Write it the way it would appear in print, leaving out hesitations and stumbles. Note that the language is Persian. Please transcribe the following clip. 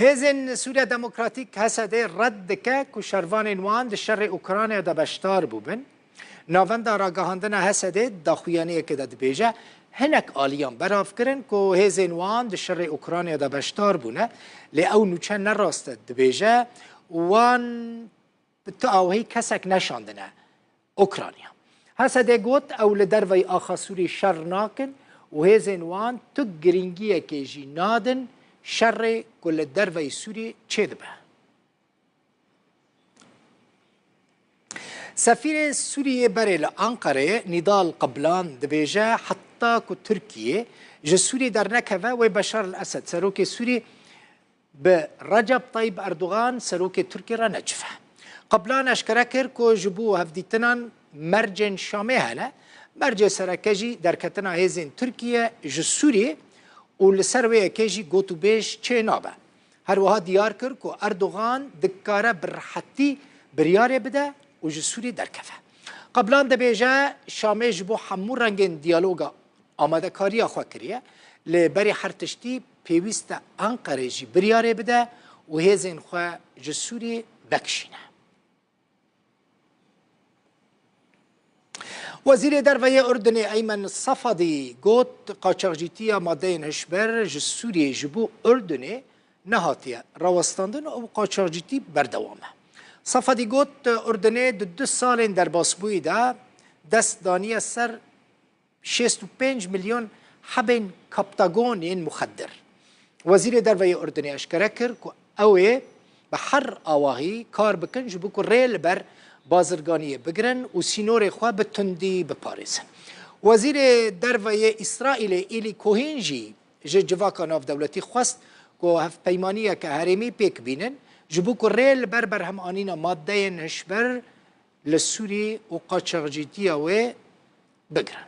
هزن سوريا ديمقراطيك هسده رد که که شروان وان د شر اوکراینیا دا بشتار بوبن ناوند راگهاندن هسده داخویانی که داد بیجه هنک آلیان براف کرن که هزن وان د شر اوکراینیا دا بشتار بونه لی او نوچه نراست دبیجه وان تو اوهی کسک نشاندنه اوکراینیا هسده گوت او لدروی آخا سوری شر ناکن و هزن وان تو گرینگیه که جی نادن شر كل الدربي سوري تشيدبه سفير سوريا بري لأنقرة نضال قبلان دبيجا حتى كو تركيا جو سوري در نكفا وبشار الأسد سروكي سوري برجب طيب أردوغان سروكي تركي را نجفه قبلان أشكركر كو جبو هفديتنان مرجن شامي هنا مرجع سركجي در كتنا هزين تركيا جو سوري و لسروی کیجی گوتو بیش چه نابه هر وها دیار کر که اردوغان دکاره برحتی بریاره بده و جسوری درکفه قبلان ده بیجه شامه جبو حمو رنگین دیالوگا آماده کاری خواه کریه لبری حرتشتی پیویست انقره جی بریاره بده و هیزین خواه جسوری بکشینه وزیر درویه اردن ایمن صفدی گوت قاچاقچیتیا ماده هشبر جسوری جبو اردن نهاتیه راوستاندن و قاچاقچیتی بردوامه صفدی گوت اردن دو سال در باسبوی ده دست دانی سر 65 میلیون حبن کپتاگون مخدر وزیر درویه اردن اشکره کرد که اوه به هر آواهی کار بکن جبو که ریل بر بازرگانی بگرن و سینور خواه به تندی بپارزن وزیر درویه اسرائیل ایلی کوهینجی جواکا ناف دولتی خواست که هف پیمانیه که هرمی پیک بینن جبو که ریل بر هم آنینا ماده نشبر لسوری و قاچاقچیتیه و بگرن